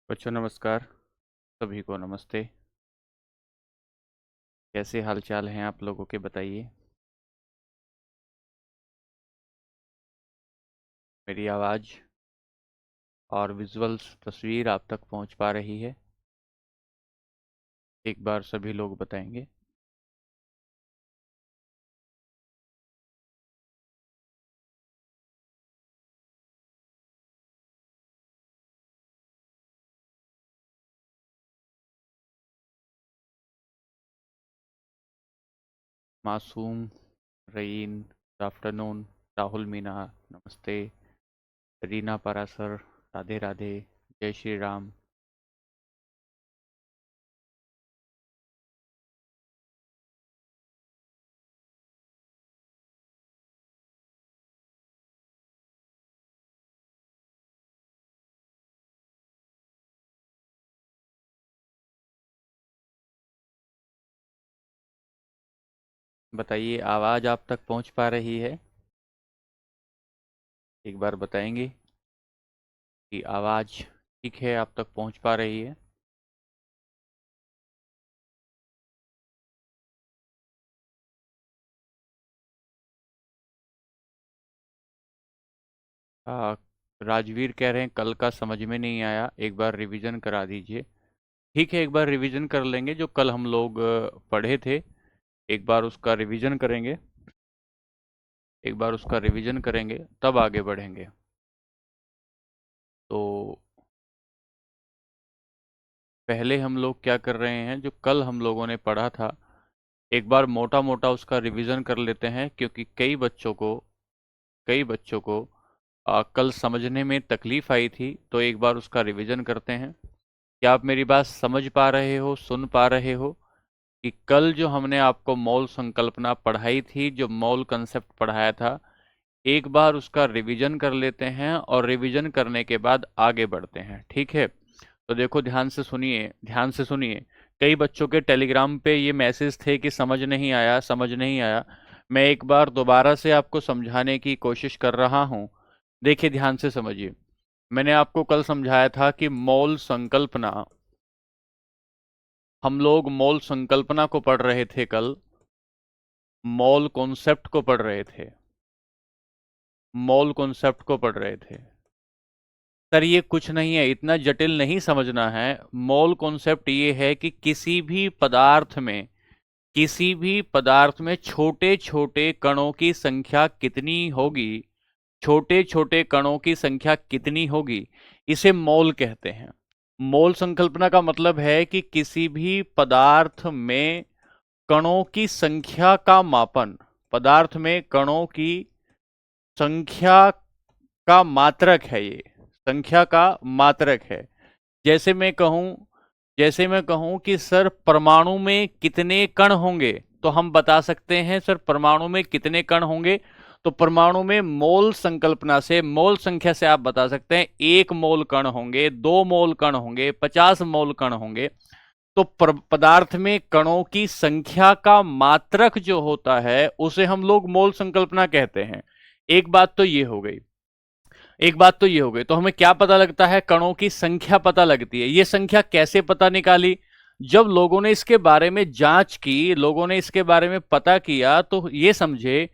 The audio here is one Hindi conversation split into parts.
बच्चों नमस्कार। सभी को नमस्ते। कैसे हाल चाल हैं आप लोगों के, बताइए। मेरी आवाज़ और विजुअल्स तस्वीर आप तक पहुंच पा रही है? एक बार सभी लोग बताएंगे। मासूम, रईन, गुड आफ्टरनून, राहुल मीना, नमस्ते, रीना परासर, राधे राधे, जय श्री राम। बताइए, आवाज़ आप तक पहुंच पा रही है? एक बार बताएंगे कि आवाज़ ठीक है, आप तक पहुंच पा रही है? आ, राजवीर कह रहे हैं कल का समझ में नहीं आया, एक बार रिवीजन करा दीजिए। ठीक है, एक बार रिवीजन कर लेंगे, जो कल हम लोग पढ़े थे, एक बार उसका रिवीजन करेंगे। एक बार उसका रिवीजन करेंगे तब आगे बढ़ेंगे। तो पहले हम लोग क्या कर रहे हैं, जो कल हम लोगों ने पढ़ा था, एक बार मोटा मोटा उसका रिवीजन कर लेते हैं, क्योंकि कई बच्चों को कल समझने में तकलीफ आई थी। तो एक बार उसका रिवीजन करते हैं। क्या आप मेरी बात समझ पा रहे हो, सुन पा रहे हो? कि कल जो हमने आपको मॉल संकल्पना पढ़ाई थी, जो मॉल कंसेप्ट पढ़ाया था, एक बार उसका रिवीजन कर लेते हैं और रिवीजन करने के बाद आगे बढ़ते हैं, ठीक है? तो देखो, ध्यान से सुनिए, ध्यान से सुनिए। कई बच्चों के टेलीग्राम पे ये मैसेज थे कि समझ नहीं आया, समझ नहीं आया। मैं एक बार दोबारा से आपको समझाने की कोशिश कर रहा हूँ। देखिए, ध्यान से समझिए। मैंने आपको कल समझाया था कि मॉल संकल्पना, हम लोग मॉल संकल्पना को पढ़ रहे थे कल, मॉल कॉन्सेप्ट को पढ़ रहे थे, मॉल कॉन्सेप्ट को पढ़ रहे थे। सर, ये कुछ नहीं है, इतना जटिल नहीं समझना है। मोल कॉन्सेप्ट ये है कि किसी भी पदार्थ में छोटे छोटे कणों की संख्या कितनी होगी, छोटे छोटे कणों की संख्या कितनी होगी, इसे मोल कहते हैं। मोल संकल्पना का मतलब है कि किसी भी पदार्थ में कणों की संख्या का मापन, पदार्थ में कणों की संख्या का मात्रक है, ये संख्या का मात्रक है। जैसे मैं कहूं जैसे मैं कहूं कि सर परमाणु में कितने कण होंगे, तो हम बता सकते हैं सर परमाणु में कितने कण होंगे। तो परमाणु में मोल संकल्पना से, मोल संख्या से आप बता सकते हैं 1 मोल कण होंगे, 2 मोल कण होंगे, 50 मोल कण होंगे। तो पदार्थ में कणों की संख्या का मात्रक जो होता है उसे हम लोग मोल संकल्पना कहते हैं। एक बात तो ये हो गई, एक बात तो ये हो गई। तो हमें क्या पता लगता है? कणों की संख्या पता लगती है। ये संख्या कैसे पता निकाली? जब लोगों ने इसके बारे में जांच की, लोगों ने इसके बारे में पता किया, तो ये समझे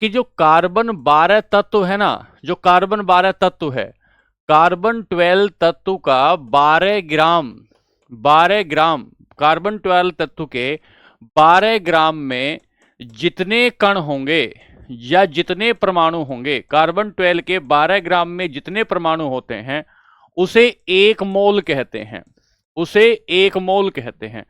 कि जो कार्बन 12 तत्व है ना, जो कार्बन 12 तत्व है, कार्बन 12 तत्व का 12 ग्राम, 12 ग्राम, कार्बन 12 तत्व के 12 ग्राम में जितने कण होंगे या जितने परमाणु होंगे, कार्बन 12 के 12 ग्राम में जितने परमाणु होते हैं, उसे 1 मोल कहते हैं, उसे 1 मोल कहते हैं।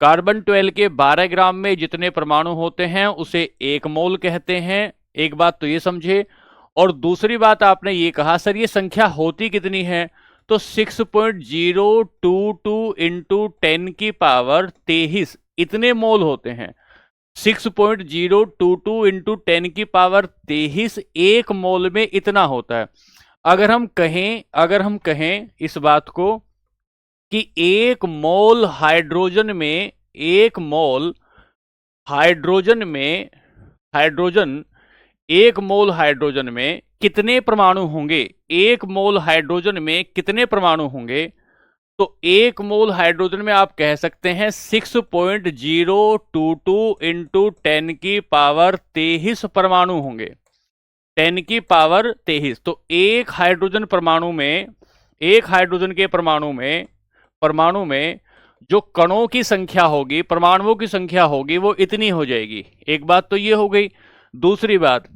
कार्बन 12 के 12 ग्राम में जितने परमाणु होते हैं उसे 1 मोल कहते हैं। एक बात तो ये समझे। और दूसरी बात, आपने ये कहा सर ये संख्या होती कितनी है, तो 6.022 इंटू 10 की पावर 23 इतने मोल होते हैं। 6.022 इंटू 10 की पावर 23 1 मोल में इतना होता है। अगर हम कहें इस बात को कि 1 मोल हाइड्रोजन में हाइड्रोजन 1 मोल हाइड्रोजन में कितने परमाणु होंगे, 1 मोल हाइड्रोजन में कितने परमाणु होंगे, तो 1 मोल हाइड्रोजन में आप कह सकते हैं 6.022 इंटू 10 की पावर 23 परमाणु होंगे, 10 की पावर 23। तो एक हाइड्रोजन के परमाणु में जो कणों की संख्या होगी, परमाणुओं की संख्या होगी, वो इतनी हो जाएगी। एक बात तो ये हो गई। दूसरी बात,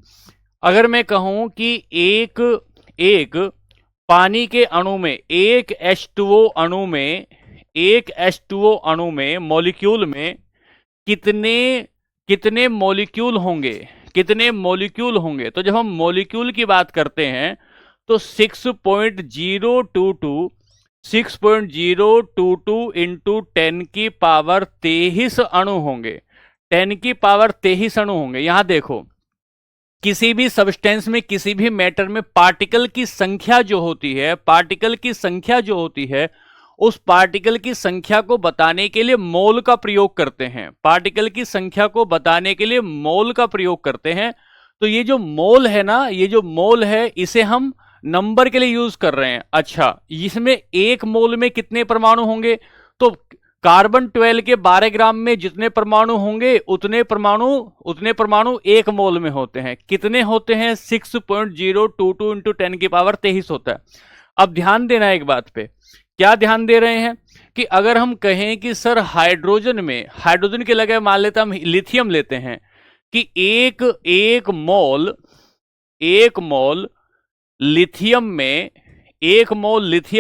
अगर मैं कहूं कि एक पानी के अणु में, एक H2O अणु में मॉलिक्यूल में कितने मॉलिक्यूल होंगे, तो जब हम मॉलिक्यूल की बात करते हैं तो 6.022 इंटू 10 की पावर 23 अणु होंगे, 10 की पावर 23 अणु होंगे। यहां देखो, किसी भी सब्सटेंस में, किसी भी मैटर में पार्टिकल की संख्या जो होती है, उस पार्टिकल की संख्या को बताने के लिए मोल का प्रयोग करते हैं। तो ये जो मोल है ना, इसे हम नंबर के लिए यूज कर रहे हैं। अच्छा, इसमें 1 मोल में कितने परमाणु होंगे? तो कार्बन 12 के 12 ग्राम में जितने परमाणु होंगे उतने परमाणु 1 मोल में होते हैं। कितने होते हैं? 6.022 इंटू 10 की पावर 23 होता है। अब ध्यान देना एक बात पे, क्या ध्यान दे रहे हैं कि अगर हम कहें कि सर हाइड्रोजन के लगे, मान लेते हम लिथियम लेते हैं कि एक मोल लिथियम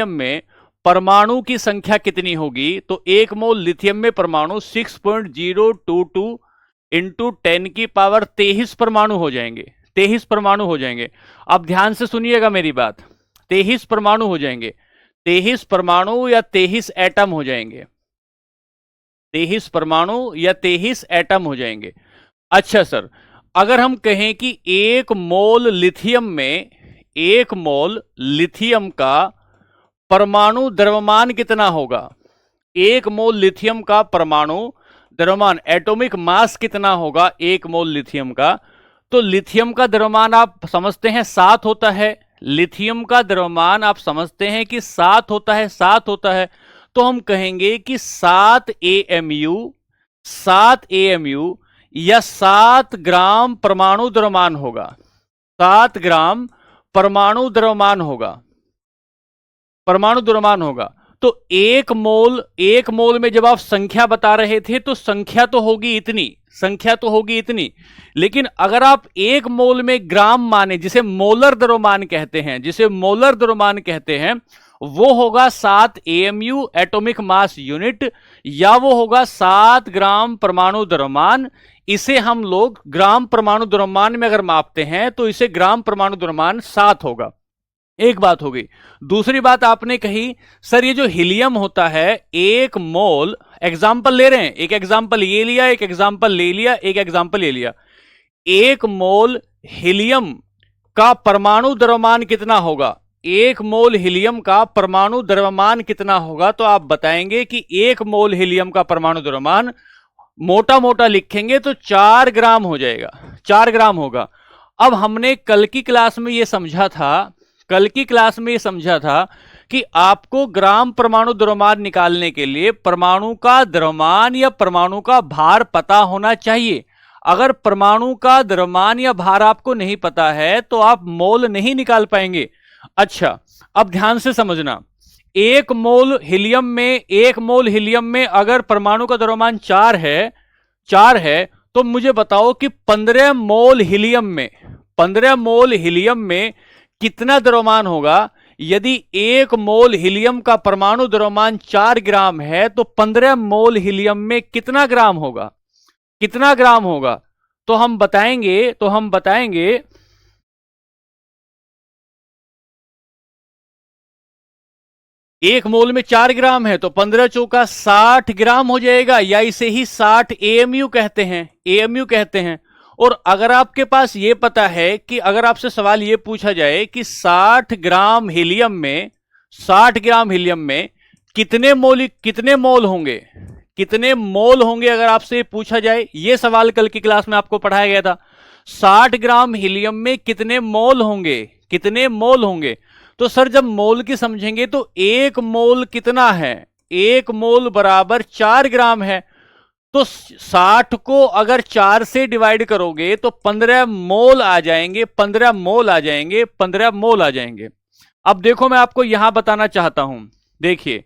में परमाणु की संख्या कितनी होगी? तो 1 मोल लिथियम में परमाणु 6.022 इंटू 10 की पावर 23 परमाणु हो जाएंगे, 23 परमाणु हो जाएंगे। अब ध्यान से सुनिएगा मेरी बात, 23 परमाणु हो जाएंगे, 23 परमाणु या 23 एटम हो जाएंगे, 23 परमाणु या 23 एटम हो जाएंगे। अच्छा सर, अगर हम कहें कि 1 मोल लिथियम का परमाणु द्रव्यमान कितना होगा? 1 मोल लिथियम का परमाणु द्रव्यमान, एटॉमिक मास कितना होगा 1 मोल लिथियम का? तो लिथियम का द्रव्यमान आप समझते हैं 7 होता है, लिथियम का द्रव्यमान आप समझते हैं कि 7 होता है। तो हम कहेंगे कि 7 AMU या 7 ग्राम परमाणु द्रव्यमान होगा, 7 ग्राम परमाणु द्रव्यमान होगा। तो 1 मोल में जब आप संख्या बता रहे थे तो संख्या तो होगी इतनी, लेकिन अगर आप 1 मोल में ग्राम माने, जिसे मोलर द्रव्यमान कहते हैं, वो होगा 7 AMU एटॉमिक मास यूनिट, या वो होगा 7 ग्राम परमाणु द्रव्यमान। इसे हम लोग ग्राम परमाणु द्रव्यमान में अगर मापते हैं तो इसे ग्राम परमाणु द्रव्यमान 7 होगा। एक बात हो गई। दूसरी बात आपने कही, सर ये जो हीलियम होता है 1 मोल, एग्जाम्पल ले रहे हैं, एक एग्जाम्पल ये लिया, एक एग्जाम्पल ले लिया, एक एग्जाम्पल ले लिया, 1 मोल हीलियम का परमाणु द्रव्यमान कितना होगा? 1 मोल हीलियम का परमाणु द्रव्यमान कितना होगा? तो आप बताएंगे कि 1 मोल हीलियम का परमाणु द्रव्यमान मोटा मोटा लिखेंगे तो 4 ग्राम हो जाएगा, 4 ग्राम होगा। अब हमने कल की क्लास में यह समझा था कि आपको ग्राम परमाणु द्रव्यमान निकालने के लिए परमाणु का द्रव्यमान या परमाणु का भार पता होना चाहिए। अगर परमाणु का द्रव्यमान या भार आपको नहीं पता है तो आप मोल नहीं निकाल पाएंगे। अच्छा, अब ध्यान से समझना, 1 मोल हीलियम में अगर परमाणु का द्रव्यमान 4 है, तो मुझे बताओ कि 15 मोल हीलियम में कितना द्रव्यमान होगा? यदि 1 मोल हीलियम का परमाणु द्रव्यमान 4 ग्राम है तो 15 मोल हीलियम में कितना ग्राम होगा? तो हम बताएंगे 1 मोल में 4 ग्राम है तो 15 चौका 60 ग्राम हो जाएगा, या इसे ही 60 AMU कहते हैं। और अगर आपके पास ये पता है कि अगर आपसे सवाल ये पूछा जाए कि 60 ग्राम हीलियम में कितने मोल होंगे, अगर आपसे पूछा जाए, ये सवाल कल की क्लास में आपको पढ़ाया गया था, 60 ग्राम हीलियम में कितने मोल होंगे? तो सर जब मोल की समझेंगे तो 1 मोल कितना है, 1 मोल बराबर 4 ग्राम है। तो 60 को अगर 4 से डिवाइड करोगे तो 15 मोल आ जाएंगे, 15 मोल आ जाएंगे, 15 मोल आ जाएंगे। अब देखो मैं आपको यहां बताना चाहता हूं, देखिए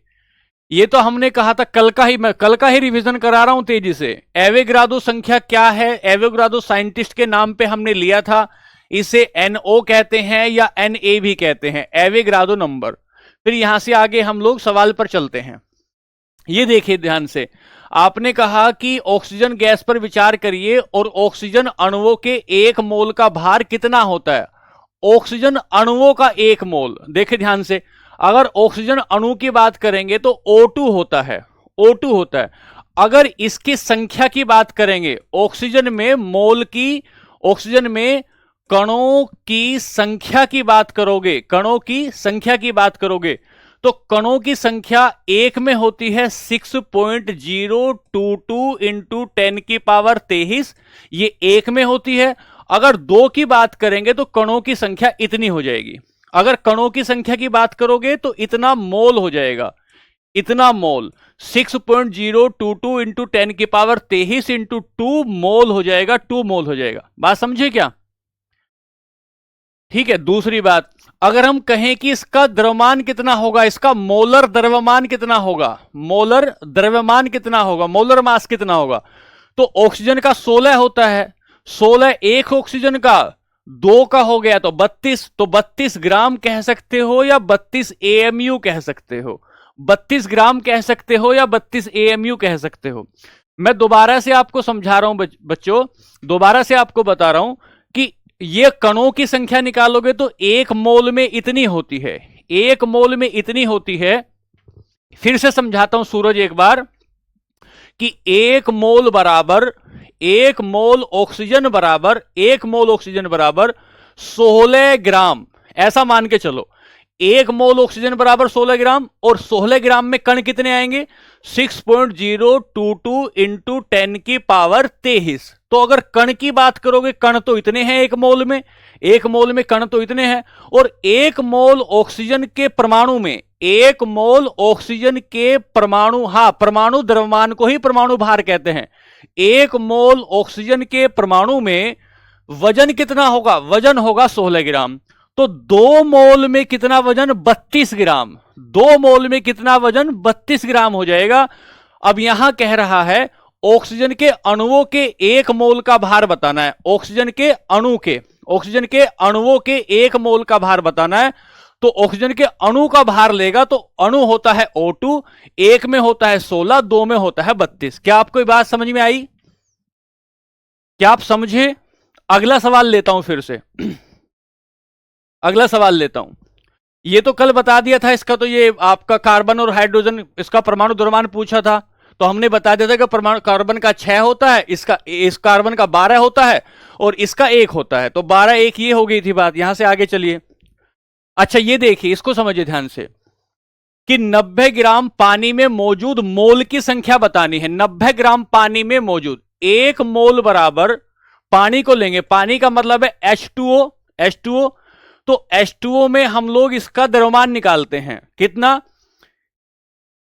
ये तो हमने कहा था कल का ही, मैं कल का ही रिवीजन करा रहा हूं तेजी से। एवोगाड्रो संख्या क्या है, एवोगाड्रो साइंटिस्ट के नाम पे हमने लिया था, इसे NO कहते हैं या Na भी कहते हैं, एवोगाड्रो नंबर। फिर यहां से आगे हम लोग सवाल पर चलते हैं। ये देखिए ध्यान से, आपने कहा कि ऑक्सीजन गैस पर विचार करिए और ऑक्सीजन अणुओं के 1 मोल का भार कितना होता है। ऑक्सीजन अणुओं का 1 मोल, देखिए ध्यान से, अगर ऑक्सीजन अणु की बात करेंगे तो O2 होता है, O2 होता है। अगर इसकी संख्या की बात करेंगे, ऑक्सीजन में मोल की, ऑक्सीजन में कणों की संख्या की बात करोगे, कणों की संख्या की बात करोगे तो कणों की संख्या 1 में होती है 6.022 इंटू 10 की पावर 23, ये 1 में होती है। अगर 2 की बात करेंगे तो कणों की संख्या इतनी हो जाएगी। अगर कणों की संख्या की बात करोगे तो इतना मोल हो जाएगा, इतना मोल 6.022 इंटू 10 की पावर 23 इंटू 2 मोल हो जाएगा, 2 मोल हो जाएगा। बात समझे क्या? ठीक है। दूसरी बात, अगर हम कहें कि इसका द्रव्यमान कितना होगा, इसका मोलर द्रव्यमान कितना होगा, मोलर द्रव्यमान कितना होगा, मोलर मास कितना होगा, तो ऑक्सीजन का 16 होता है, 16 एक ऑक्सीजन का 2 का हो गया तो 32, तो 32 ग्राम कह सकते हो या 32 AMU कह सकते हो, 32 ग्राम कह सकते हो या 32 AMU कह सकते हो। मैं दोबारा से आपको समझा रहा हूं बच्चों, दोबारा से आपको बता रहा हूं कि ये कणों की संख्या निकालोगे तो 1 मोल में इतनी होती है, 1 मोल में इतनी होती है। फिर से समझाता हूं सूरज एक बार कि 1 मोल बराबर, 1 मोल ऑक्सीजन बराबर, 1 मोल ऑक्सीजन बराबर 16 ग्राम, ऐसा मान के चलो। 1 मोल ऑक्सीजन बराबर 16 ग्राम, और 16 ग्राम में कण कितने आएंगे, 6.022 इंटू 10 की पावर 23। तो अगर कण की बात करोगे, कण तो इतने हैं 1 मोल में, 1 मोल में कण तो इतने हैं, और 1 मोल ऑक्सीजन के परमाणु में, 1 मोल ऑक्सीजन के परमाणु, हां परमाणु द्रव्यमान को ही परमाणु भार कहते हैं। 1 मोल ऑक्सीजन के परमाणु में वजन कितना होगा, वजन होगा 16 ग्राम। तो 2 मोल में कितना वजन, 32 ग्राम, 2 मोल में कितना वजन, 32 ग्राम हो जाएगा। अब यहां कह रहा है ऑक्सीजन के अणुओं के 1 मोल का भार बताना है, ऑक्सीजन के अणु के, ऑक्सीजन के अणुओं के 1 मोल का भार बताना है। तो ऑक्सीजन के अणु का भार लेगा तो अणु होता है O2, 1 में होता है 16, 2 में होता है 32। क्या आपको ये बात समझ में आई? क्या आप समझे? अगला सवाल लेता हूं फिर से अगला सवाल लेता हूं। ये तो कल बता दिया था इसका, तो ये आपका कार्बन और हाइड्रोजन, इसका परमाणु द्रव्यमान पूछा था, तो हमने बता दिया था कि परमाणु कार्बन का 6 होता है, इस कार्बन का 12 होता है और इसका 1 होता है, तो 12 1 ये हो गई थी बात। यहां से आगे चलिए। अच्छा ये देखिए, इसको समझिए ध्यान से कि 90 ग्राम पानी में मौजूद मोल की संख्या बतानी है। 90 ग्राम पानी में मौजूद 1 मोल बराबर, पानी को लेंगे, पानी का मतलब है H2O, H2O, तो H2O में हम लोग इसका द्रव्यमान निकालते हैं, कितना,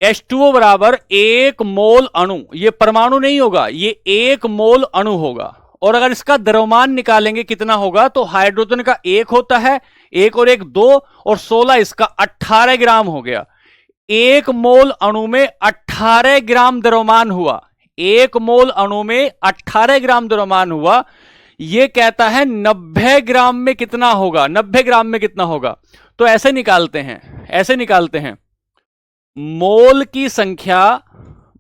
H2O बराबर 1 मोल अणु, ये परमाणु नहीं होगा, ये 1 मोल अणु होगा। और अगर इसका द्रव्यमान निकालेंगे कितना होगा, तो हाइड्रोजन का 1 होता है, 1 और 1 2, और 16 इसका 18 ग्राम हो गया। 1 मोल अणु में 18 ग्राम द्रव्यमान हुआ, 1 मोल अणु में 18 ग्राम द्रव्यमान हुआ। ये कहता है 90 ग्राम में कितना होगा, 90 ग्राम में कितना होगा। तो ऐसे निकालते हैं, ऐसे निकालते हैं, मोल की संख्या,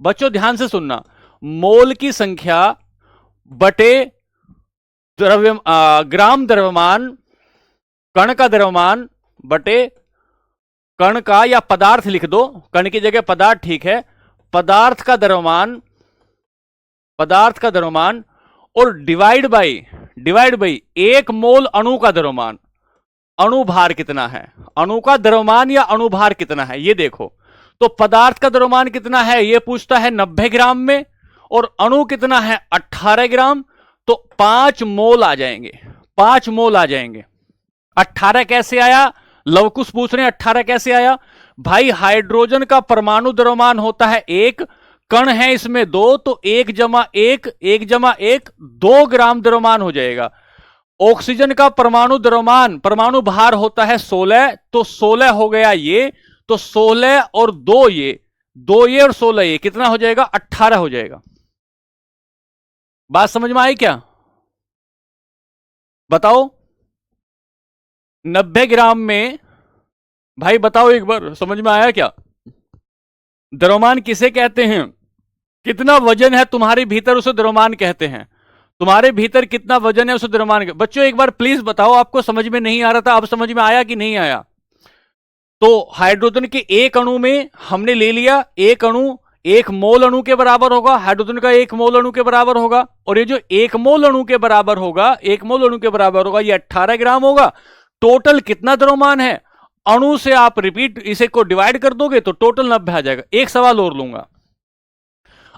बच्चों ध्यान से सुनना, मोल की संख्या बटे ग्राम द्रव्यमान, कण का द्रव्यमान बटे कण का, या पदार्थ लिख दो, कण की जगह पदार्थ ठीक है, पदार्थ का द्रव्यमान, पदार्थ का द्रव्यमान, और डिवाइड बाई 1 मोल अणु का द्रव्यमान। अणु भार कितना है, अणु का द्रव्यमान या अणु भार कितना है, ये देखो। तो पदार्थ का द्रव्यमान कितना है, ये पूछता है 90 ग्राम में, और अणु कितना है 18 ग्राम, तो 5 मोल आ जाएंगे, 5 मोल आ जाएंगे। 18 कैसे आया, लवकुश पूछ रहे हैं 18 कैसे आया? भाई हाइड्रोजन का परमाणु द्रव्यमान होता है 1, कण है इसमें 2, तो 1 जमा 1, 1 जमा 1, 2 ग्राम द्रव्यमान हो जाएगा। ऑक्सीजन का परमाणु द्रव्यमान, परमाणु भार होता है 16, तो 16 हो गया ये, तो 16 और 2 ये, 2 ये और 16 ये, कितना हो जाएगा? 18 हो जाएगा। बात समझ में आई क्या? बताओ 90 ग्राम में, भाई बताओ एक बार, समझ में आया क्या? द्रव्यमान किसे कहते हैं? कितना वजन है तुम्हारे भीतर उसे द्रव्यमान कहते हैं। तुम्हारे भीतर कितना वजन है उसे द्रव्यमान। बच्चों एक बार प्लीज बताओ, आपको समझ में नहीं आ रहा था, अब समझ में आया कि नहीं आया? तो हाइड्रोजन के एक अणु में हमने ले लिया, एक अणु 1 मोल अणु के बराबर होगा, हाइड्रोजन का 1 मोल अणु के बराबर होगा, और ये जो 1 मोल अणु के बराबर होगा, 1 मोल अणु के बराबर होगा, ये 18 ग्राम होगा। टोटल कितना द्रव्यमान है? अणु से आप रिपीट इसे को डिवाइड कर दोगे तो टोटल 90 आ जाएगा। एक सवाल और लूंगा,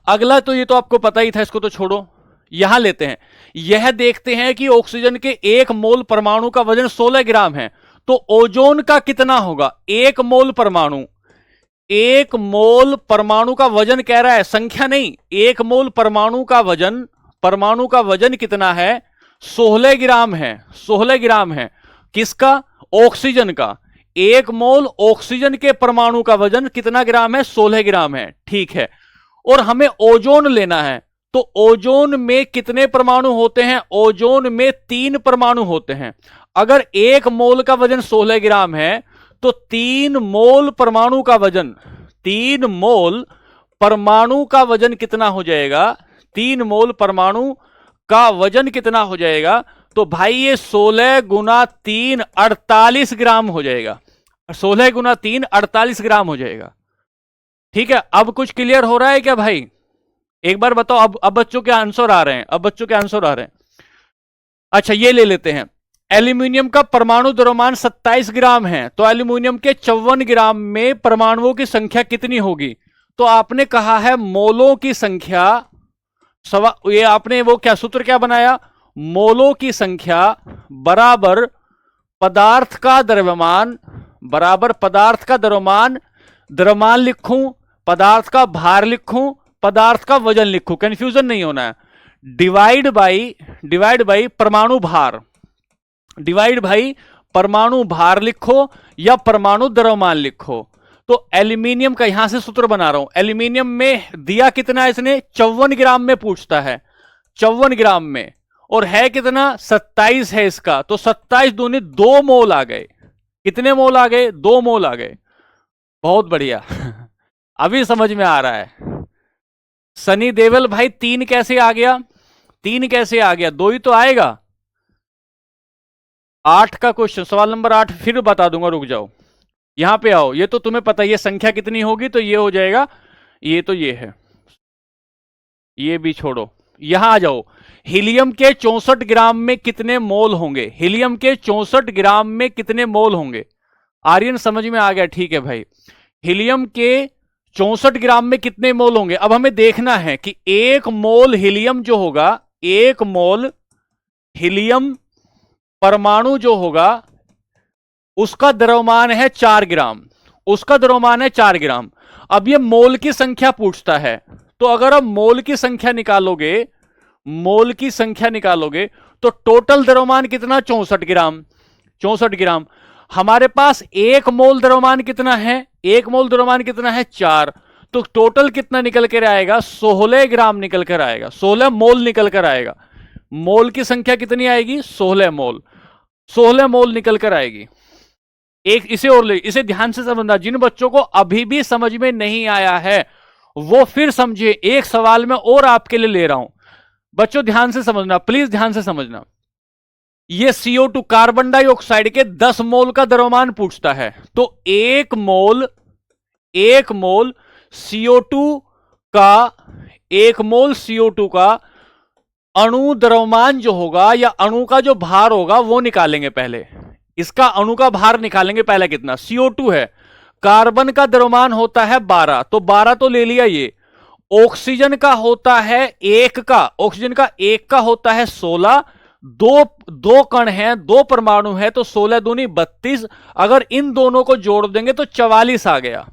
अगला तो ये तो आपको पता ही था, इसको तो छोड़ो, यहां लेते हैं। यह देखते हैं कि ऑक्सीजन के 1 मोल परमाणु का वजन 16 ग्राम है, तो ओजोन का कितना होगा? 1 मोल परमाणु, 1 मोल परमाणु का वजन कह रहा है, संख्या नहीं। 1 मोल परमाणु का वजन, परमाणु का वजन कितना है? 16 ग्राम है, 16 ग्राम है। किसका? ऑक्सीजन का। 1 मोल ऑक्सीजन के परमाणु का वजन कितना ग्राम है? 16 ग्राम है, ठीक है। और हमें ओजोन लेना है, तो ओजोन में कितने परमाणु होते हैं? ओजोन में 3 परमाणु होते हैं। अगर 1 मोल का वजन 16 ग्राम है, तो 3 मोल परमाणु का वजन, 3 मोल परमाणु का वजन कितना हो जाएगा? 3 मोल परमाणु का वजन कितना हो जाएगा? तो भाई ये 16 गुना 3 48 ग्राम हो जाएगा। 16 गुना 3 48 ग्राम हो जाएगा, ठीक है। अब कुछ क्लियर हो रहा है क्या भाई? एक बार बताओ। अब बच्चों के आंसर आ रहे हैं, अब बच्चों के आंसर आ रहे हैं। अच्छा ये ले लेते हैं, एल्यूमिनियम का परमाणु द्रव्यमान 27 ग्राम है, तो एल्यूमिनियम के 54 ग्राम में परमाणुओं की संख्या कितनी होगी? तो आपने कहा है मोलों की संख्या, ये आपने वो क्या सूत्र क्या बनाया? मोलों की संख्या बराबर पदार्थ का द्रव्यमान, बराबर पदार्थ का द्रव्यमान, द्रव्यमान लिखूं, पदार्थ का भार लिखूं, पदार्थ का वजन लिखूं, कंफ्यूजन नहीं होना है। डिवाइड बाई परमाणु भार, डिवाइड भाई परमाणु भार लिखो या परमाणु द्रव्यमान लिखो। तो एल्यूमिनियम का यहां से सूत्र बना रहा हूं। एल्यूमिनियम में दिया कितना है इसने? 54 ग्राम में पूछता है, 54 ग्राम में, और है कितना? 27 है इसका, तो 27 दूनी 2 मोल आ गए। कितने मोल आ गए? 2 मोल आ गए। बहुत बढ़िया अभी समझ में आ रहा है। सनी देवल भाई 3 कैसे आ गया? 3 कैसे आ गया? 2 ही तो आएगा। 8 का क्वेश्चन, सवाल नंबर 8 फिर बता दूंगा, रुक जाओ, यहां पे आओ। ये तो तुम्हें पता है, ये संख्या कितनी होगी, तो ये हो जाएगा, ये तो ये है, ये भी छोड़ो, यहां आ जाओ। हीलियम के 64 ग्राम में कितने मोल होंगे? हीलियम के 64 ग्राम में कितने मोल होंगे? आर्यन समझ में आ गया, ठीक है भाई। हीलियम के 64 ग्राम में कितने मोल होंगे? अब हमें देखना है कि 1 मोल हीलियम जो होगा, 1 मोल हीलियम परमाणु जो होगा, उसका द्रव्यमान है 4 ग्राम, उसका द्रव्यमान है 4 ग्राम। अब ये मोल की संख्या पूछता है, तो अगर आप मोल की संख्या निकालोगे, मोल की संख्या निकालोगे, तो टोटल द्रव्यमान कितना? 64 ग्राम, 64 ग्राम। हमारे पास 1 मोल द्रव्यमान कितना है? 1 मोल द्रव्यमान कितना है? 4। तो टोटल कितना निकल कर आएगा? 16 ग्राम निकल कर आएगा, 16 मोल निकल कर आएगा। मोल की संख्या कितनी आएगी? 16 मोल, 16 मोल निकल कर आएगी। एक इसे और ले, इसे ध्यान से समझना। जिन बच्चों को अभी भी समझ में नहीं आया है वो फिर समझिए, एक सवाल में और आपके लिए ले रहा हूं। बच्चों ध्यान से समझना, प्लीज ध्यान से समझना। ये CO2 कार्बन डाइऑक्साइड के 10 मोल का द्रव्यमान पूछता है, तो 1 मोल CO2 का, 1 मोल CO2 का अणु द्रव्यमान जो होगा, या अणु का जो भार होगा वो निकालेंगे पहले। इसका अणु का भार निकालेंगे पहले। कितना? CO2 है। कार्बन का द्रव्यमान होता है 12, तो 12 तो ले लिया ये। ऑक्सीजन का होता है 1 का, ऑक्सीजन का 1 का होता है 16, दो दो कण हैं, दो परमाणु है, तो 16 दूनी 32। अगर इन दोनों को जोड़ देंगे तो 44 आ गया।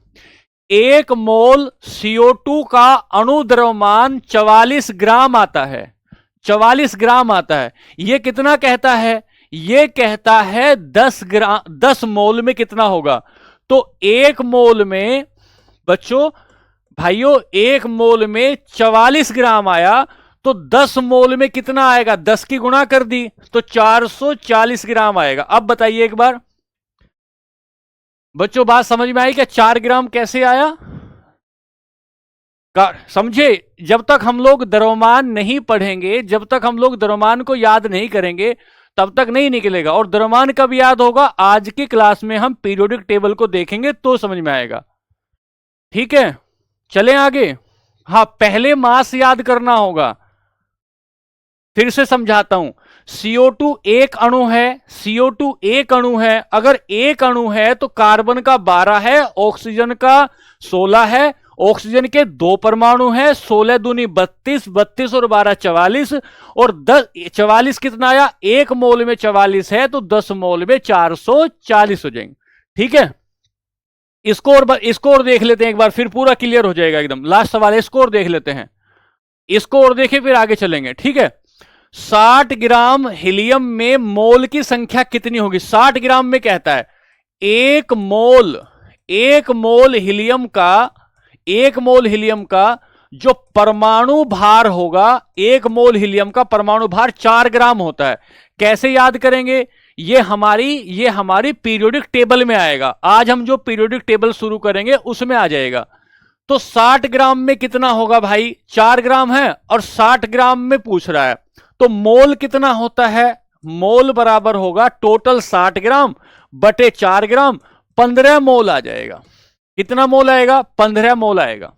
1 मोल CO2 का अणु द्रव्यमान 44 ग्राम आता है, 44 ग्राम आता है। यह कितना कहता है? यह कहता है 10 मोल में कितना होगा। तो 1 मोल में बच्चों, भाइयों, 1 मोल में 44 ग्राम आया, तो 10 मोल में कितना आएगा? 10 की गुणा कर दी तो 440 ग्राम आएगा। अब बताइए एक बार बच्चों, बात समझ में आई क्या? 4 ग्राम कैसे आया? समझे? जब तक हम लोग द्रव्यमान नहीं पढ़ेंगे, जब तक हम लोग द्रव्यमान को याद नहीं करेंगे, तब तक नहीं निकलेगा। और द्रव्यमान कब याद होगा? आज की क्लास में हम पीरियोडिक टेबल को देखेंगे तो समझ में आएगा। ठीक है, चलें आगे। हाँ, पहले मास याद करना होगा। फिर से समझाता हूं। CO2 एक अणु है, CO2 एक अणु है। अगर एक अणु है तो कार्बन का 12 है, ऑक्सीजन का 16 है। ऑक्सीजन के 2 परमाणु हैं, 16 दूनी 32, 32 और 12 44। और 44 कितना आया? 1 मोल में 44 है तो 10 मोल में 440 हो जाएंगे। ठीक है, इसको और देख लेते हैं एक बार, फिर पूरा क्लियर हो जाएगा एकदम। लास्ट सवाल है, इसको और देख लेते हैं। इसको और देखें फिर आगे चलेंगे। ठीक है, 60 ग्राम हीलियम में मोल की संख्या कितनी होगी? 60 ग्राम में कहता है 1 मोल हीलियम का जो परमाणु भार होगा, 1 मोल हीलियम का परमाणु भार 4 ग्राम होता है। कैसे याद करेंगे? ये हमारी पीरियोडिक टेबल में आएगा। आज हम जो पीरियोडिक टेबल शुरू करेंगे उसमें आ जाएगा। तो 60 ग्राम में कितना होगा भाई? 4 ग्राम है और 60 ग्राम में पूछ रहा है, तो मोल कितना होता है? मोल बराबर होगा टोटल 60 ग्राम बटे 4 ग्राम, 15 मोल आ जाएगा। कितना मोल आएगा? 15 मोल आएगा।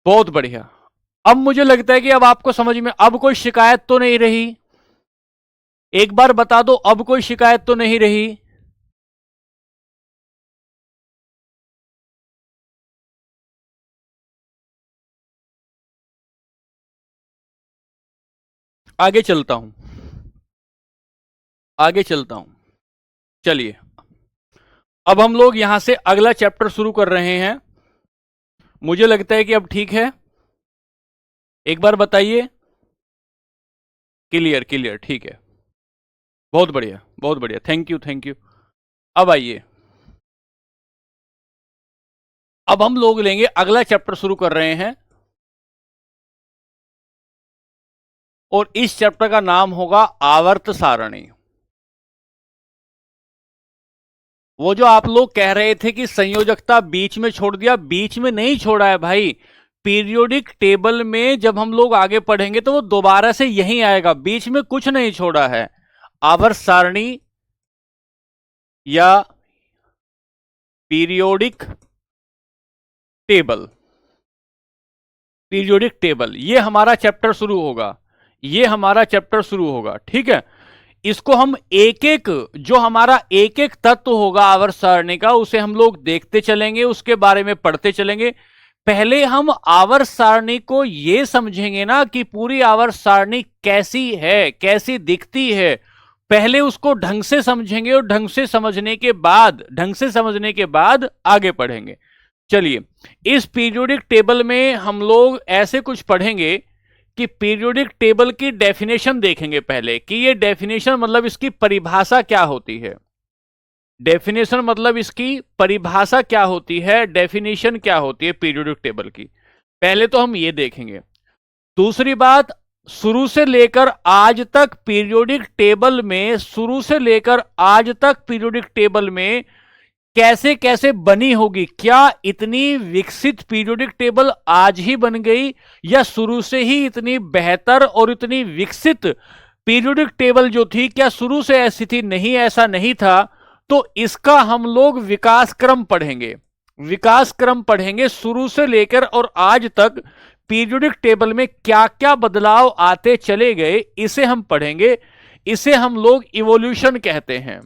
बहुत बढ़िया। अब मुझे लगता है कि अब आपको समझ में, अब कोई शिकायत तो नहीं रही? एक बार बता दो, अब कोई शिकायत तो नहीं रही? आगे चलता हूं, आगे चलता हूं। चलिए, अब हम लोग यहां से अगला चैप्टर शुरू कर रहे हैं। मुझे लगता है कि अब ठीक है। एक बार बताइए। क्लियर, क्लियर, ठीक है। बहुत बढ़िया, बहुत बढ़िया, थैंक यू, थैंक यू। अब आइए, अब हम लोग लेंगे, अगला चैप्टर शुरू कर रहे हैं और इस चैप्टर का नाम होगा आवर्त सारणी। वो जो आप लोग कह रहे थे कि संयोजकता बीच में छोड़ दिया, बीच में नहीं छोड़ा है भाई। पीरियोडिक टेबल में जब हम लोग आगे पढ़ेंगे तो वो दोबारा से यहीं आएगा, बीच में कुछ नहीं छोड़ा है। आवर्त सारणी या पीरियोडिक टेबल, पीरियोडिक टेबल, ये हमारा चैप्टर शुरू होगा, ये हमारा चैप्टर शुरू होगा। ठीक है, इसको हम एक एक, जो हमारा एक एक तत्व होगा आवर्त सारणी का, उसे हम लोग देखते चलेंगे, उसके बारे में पढ़ते चलेंगे। पहले हम आवर्त सारणी को यह समझेंगे ना कि पूरी आवर्त सारणी कैसी है, कैसी दिखती है। पहले उसको ढंग से समझेंगे और ढंग से समझने के बाद आगे पढ़ेंगे। चलिए, इस पीरियोडिक टेबल में हम लोग ऐसे कुछ पढ़ेंगे कि पीरियोडिक टेबल की डेफिनेशन देखेंगे पहले, कि ये डेफिनेशन मतलब इसकी परिभाषा क्या होती है। डेफिनेशन मतलब इसकी परिभाषा क्या होती है, डेफिनेशन क्या होती है पीरियोडिक टेबल की, पहले तो हम ये देखेंगे। दूसरी बात, शुरू से लेकर आज तक पीरियोडिक टेबल में, शुरू से लेकर आज तक पीरियोडिक टेबल में कैसे कैसे बनी होगी। क्या इतनी विकसित पीरियोडिक टेबल आज ही बन गई, या शुरू से ही इतनी बेहतर और इतनी विकसित पीरियोडिक टेबल जो थी, क्या शुरू से ऐसी थी? नहीं, ऐसा नहीं था। तो इसका हम लोग विकास क्रम पढ़ेंगे, विकास क्रम पढ़ेंगे, शुरू से लेकर और आज तक पीरियोडिक टेबल में क्या क्या बदलाव आते चले गए, इसे हम पढ़ेंगे। इसे हम लोग इवोल्यूशन कहते हैं,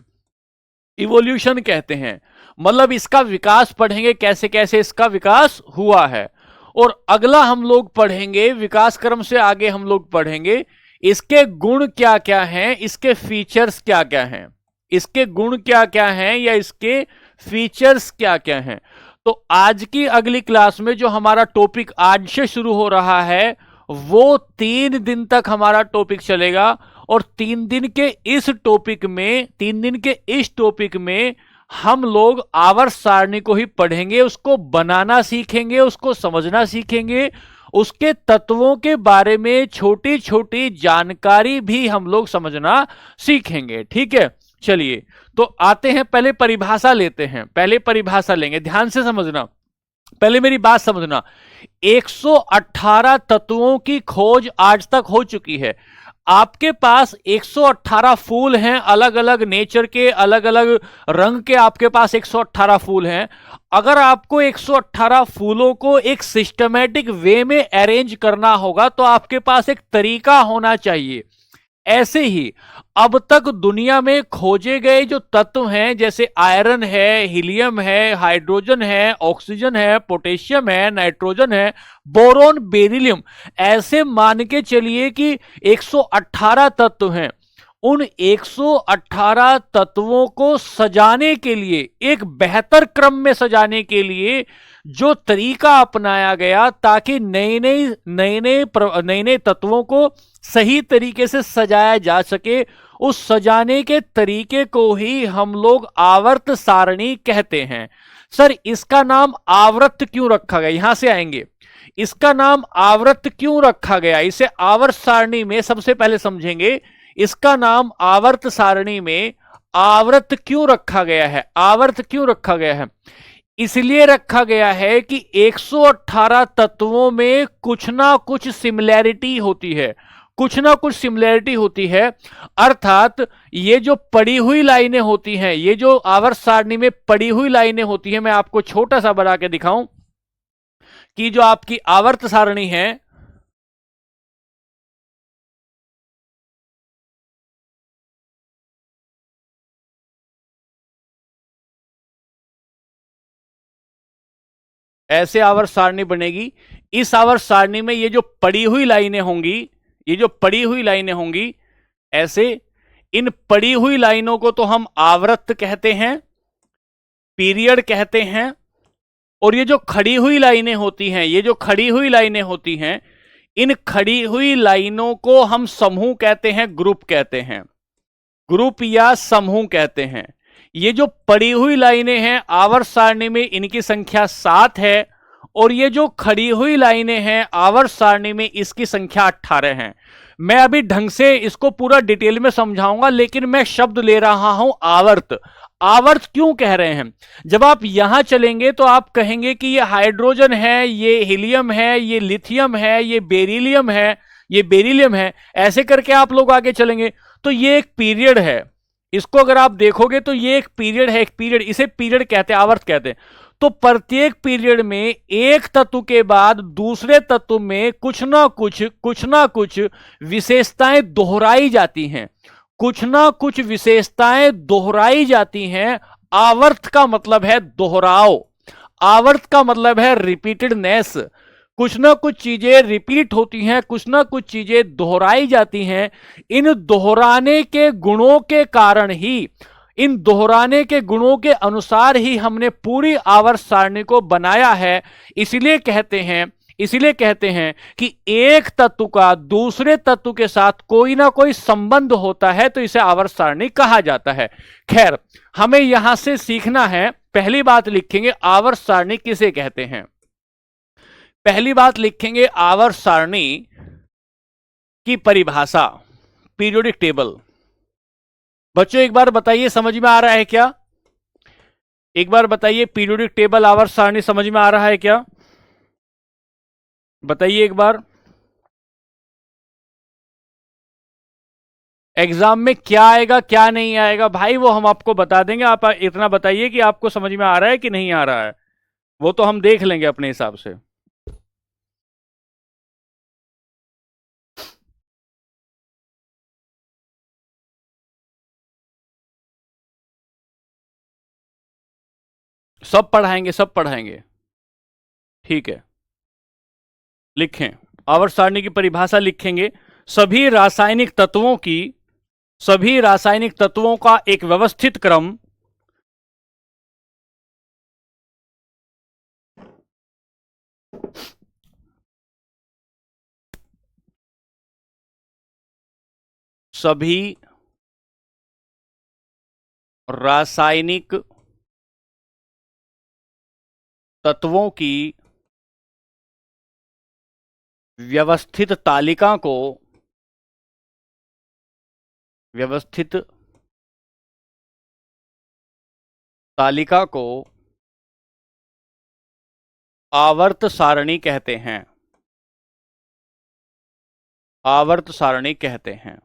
इवोल्यूशन कहते हैं। मतलब इसका विकास पढ़ेंगे, कैसे कैसे इसका विकास हुआ है। और अगला हम लोग पढ़ेंगे, विकास क्रम से आगे हम लोग पढ़ेंगे इसके गुण क्या क्या हैं, इसके फीचर्स क्या क्या हैं, इसके गुण क्या क्या हैं या इसके फीचर्स क्या क्या हैं। तो आज की अगली क्लास में जो हमारा टॉपिक आज से शुरू हो रहा है वो 3 दिन तक हमारा टॉपिक चलेगा। और 3 दिन के इस टॉपिक में हम लोग आवर्त सारणी को ही पढ़ेंगे, उसको बनाना सीखेंगे, उसको समझना सीखेंगे, उसके तत्वों के बारे में छोटी छोटी जानकारी भी हम लोग समझना सीखेंगे। ठीक है, चलिए तो आते हैं, पहले परिभाषा लेते हैं, पहले परिभाषा लेंगे, ध्यान से समझना, पहले मेरी बात समझना। 118 तत्वों की खोज आज तक हो चुकी है। आपके पास 118 फूल हैं, अलग अलग नेचर के, अलग अलग रंग के आपके पास 118 फूल हैं। अगर आपको 118 फूलों को एक सिस्टमैटिक वे में अरेंज करना होगा तो आपके पास एक तरीका होना चाहिए। ऐसे ही अब तक दुनिया में खोजे गए जो तत्व हैं, जैसे आयरन है, हीलियम है, हाइड्रोजन है, ऑक्सीजन है, पोटेशियम है, नाइट्रोजन है, बोरोन, बेरिलियम, ऐसे मान के चलिए कि 118 तत्व हैं। उन 118 तत्वों को सजाने के लिए, एक बेहतर क्रम में सजाने के लिए जो तरीका अपनाया गया ताकि नए नए तत्वों को सही तरीके से सजाया जा सके, उस सजाने के तरीके को ही हम लोग आवर्त सारणी कहते हैं। सर इसका नाम आवर्त क्यों रखा गया, यहां से आएंगे, इसका नाम आवर्त क्यों रखा गया, इसे आवर्त सारणी में सबसे पहले समझेंगे। इसका नाम आवर्त सारणी में आवर्त क्यों रखा गया है, आवर्त क्यों रखा गया है, इसलिए रखा गया है कि 118 तत्वों में कुछ ना कुछ सिमिलैरिटी होती है, कुछ ना कुछ सिमिलैरिटी होती है। अर्थात ये जो पड़ी हुई लाइनें होती हैं, ये जो आवर्त सारणी में पड़ी हुई लाइनें होती हैं, मैं आपको छोटा सा बना के दिखाऊं कि जो आपकी आवर्त सारणी है, ऐसे आवर्त सारणी बनेगी। इस आवर्त सारणी में ये जो पड़ी हुई लाइनें होंगी, ये जो पड़ी हुई लाइनें होंगी ऐसे, इन पड़ी हुई लाइनों को तो हम आवर्त कहते हैं, पीरियड कहते हैं। और ये जो खड़ी हुई लाइनें होती हैं, ये जो खड़ी हुई लाइनें होती हैं, इन खड़ी हुई लाइनों को हम समूह कहते हैं, ग्रुप कहते हैं, ग्रुप या समूह कहते हैं। ये जो पड़ी हुई लाइनें हैं आवर्त सारणी में, इनकी संख्या 7 है। और ये जो खड़ी हुई लाइनें हैं आवर्त सारणी में, इसकी संख्या 18 है। मैं अभी ढंग से इसको पूरा डिटेल में समझाऊंगा, लेकिन मैं शब्द ले रहा हूं आवर्त। आवर्त क्यों कह रहे हैं, जब आप यहां चलेंगे तो आप कहेंगे कि ये हाइड्रोजन है, ये हीलियम है, ये लिथियम है, ये बेरिलियम है, ये बेरिलियम है, ऐसे करके आप लोग आगे चलेंगे तो ये एक पीरियड है। इसको अगर आप देखोगे तो ये एक पीरियड है, एक पीरियड, इसे पीरियड कहते हैं, आवर्त कहते हैं। तो प्रत्येक पीरियड में एक तत्व के बाद दूसरे तत्व में कुछ ना कुछ विशेषताएं दोहराई जाती हैं, कुछ ना कुछ विशेषताएं दोहराई जाती हैं। आवर्त का मतलब है दोहराव, आवर्त का मतलब है रिपीटेडनेस। कुछ ना कुछ चीजें रिपीट होती हैं, कुछ ना कुछ चीजें दोहराई जाती हैं। इन दोहराने के गुणों के कारण ही, इन दोहराने के गुणों के अनुसार ही हमने पूरी आवर्त सारणी को बनाया है। इसलिए कहते हैं कि एक तत्व का दूसरे तत्व के साथ कोई ना कोई संबंध होता है तो इसे आवर्त सारणी कहा जाता है। खैर, हमें यहां से सीखना है, पहली बात लिखेंगे आवर्त सारणी किसे कहते हैं। पहली बात लिखेंगे आवर्त सारणी की परिभाषा, पीरियोडिक टेबल। बच्चों एक बार बताइए, समझ में आ रहा है क्या, एक बार बताइए, पीरियोडिक टेबल आवर्त सारणी समझ में आ रहा है क्या, बताइए एक बार। एग्जाम में क्या आएगा क्या नहीं आएगा भाई वो हम आपको बता देंगे, आप इतना बताइए कि आपको समझ में आ रहा है कि नहीं आ रहा है, वो तो हम देख लेंगे अपने हिसाब से। सब पढ़ाएंगे, सब पढ़ाएंगे, ठीक है। लिखें, आवर्त सारणी की परिभाषा लिखेंगे, सभी रासायनिक तत्वों की सभी रासायनिक तत्वों का एक व्यवस्थित क्रम सभी रासायनिक तत्वों की व्यवस्थित तालिका को व्यवस्थित तालिका को आवर्त सारणी कहते हैं। आवर्त सारणी कहते हैं।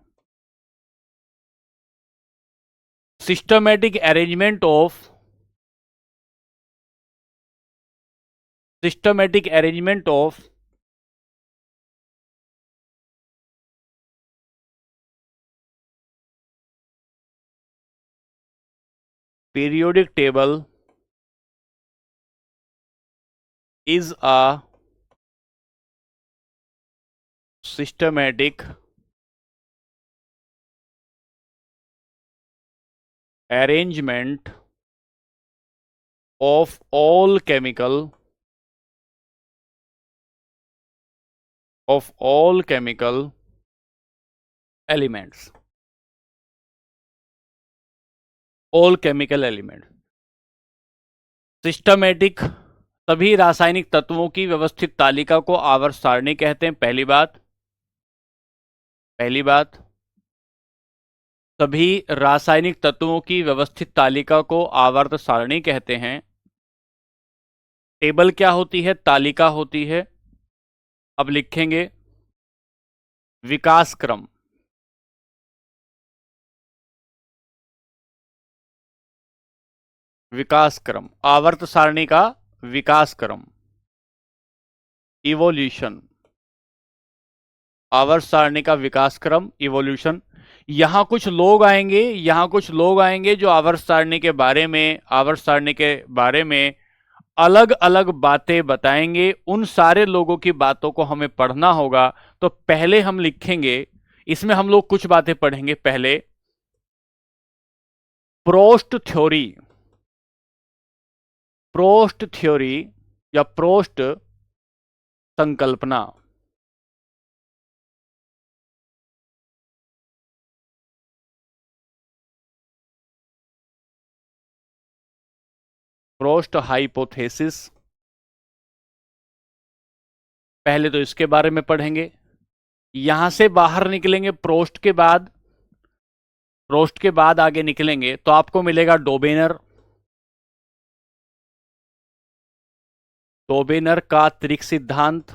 Systematic arrangement of systematic arrangement of periodic table is a systematic arrangement of all chemical elements, all chemical elements। Systematic सभी रासायनिक तत्वों की व्यवस्थित तालिका को आवर्त सारणी कहते हैं। पहली बात सभी रासायनिक तत्वों की व्यवस्थित तालिका को आवर्त सारणी कहते हैं। टेबल क्या होती है? तालिका होती है। अब लिखेंगे विकास क्रम। विकास क्रम, आवर्त सारणी का विकास क्रम, इवोल्यूशन। आवर्त सारणी का विकास क्रम, इवोल्यूशन। यहां कुछ लोग आएंगे जो आवर्त सारणी के बारे में अलग अलग बातें बताएंगे। उन सारे लोगों की बातों को हमें पढ़ना होगा। तो पहले हम लिखेंगे, इसमें हम लोग कुछ बातें पढ़ेंगे। पहले प्रोस्ट थ्योरी, प्रोस्ट थ्योरी या प्रोस्ट संकल्पना। प्रोस्ट हाइपोथेसिस, पहले तो इसके बारे में पढ़ेंगे। यहां से बाहर निकलेंगे प्रोस्ट के बाद आगे निकलेंगे तो आपको मिलेगा डोबेनर। डोबेनर का त्रिक सिद्धांत,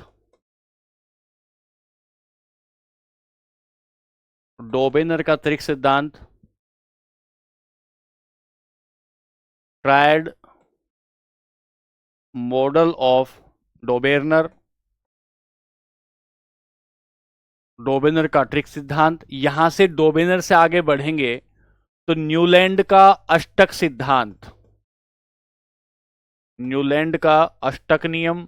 डोबेनर का त्रिक सिद्धांत, ट्रायड मॉडल ऑफ डोबेनर, डोबेनर का ट्रिक सिद्धांत। यहां से डोबेनर से आगे बढ़ेंगे तो न्यूलैंड का अष्टक सिद्धांत, न्यूलैंड का अष्टक नियम,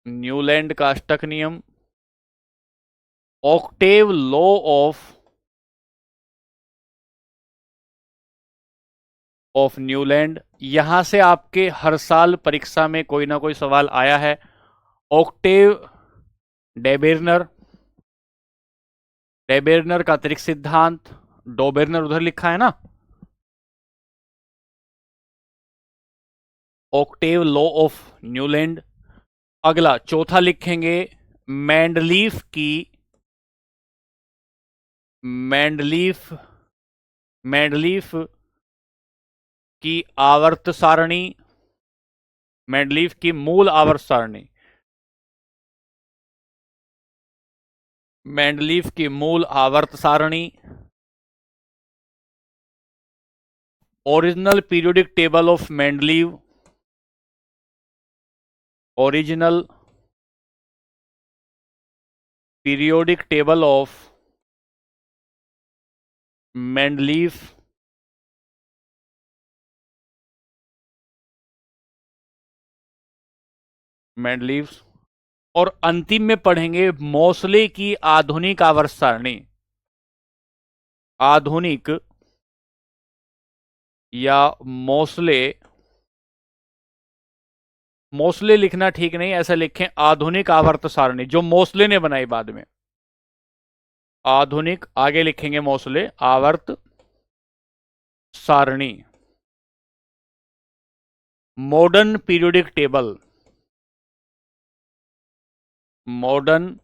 न्यूलैंड का अष्टक नियम, ऑक्टेव लॉ ऑफ न्यूलैंड। यहां से आपके हर साल परीक्षा में कोई ना कोई सवाल आया है। ऑक्टेव डेबेरनर, डेबेरनर का त्रिक सिद्धांत, डोबेरनर उधर लिखा है ना। Octave law of Newland. अगला चौथा लिखेंगे मैंडलीफ की, मैंडलीफ मैंडलीफ की आवर्त सारणी, मैंडलीफ की मूल आवर्त सारणी, मैंडलीफ की मूल आवर्त सारणी। Original periodic table of Mendeleev, original periodic table of Mendeleev, Mendeleev. और अंतिम में पढ़ेंगे मोसले की आधुनिक आवर्त सारणी। आधुनिक या मोसले, मोसले लिखना ठीक नहीं, ऐसा लिखें आधुनिक आवर्त सारणी, जो मोसले ने बनाई बाद में। आधुनिक, आगे लिखेंगे मोसले, आवर्त सारणी। Modern periodic table, modern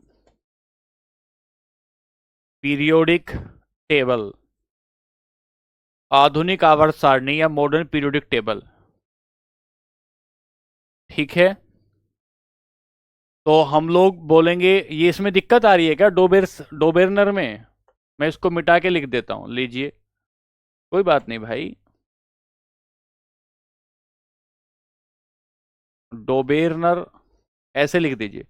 periodic table, आधुनिक आवर्त सारणी या मॉडर्न पीरियोडिक टेबल। ठीक है, तो हम लोग बोलेंगे, ये इसमें दिक्कत आ रही है क्या डोबेरनर में? मैं इसको मिटा के लिख देता हूं, लीजिए, कोई बात नहीं भाई। डोबेरनर ऐसे लिख दीजिए।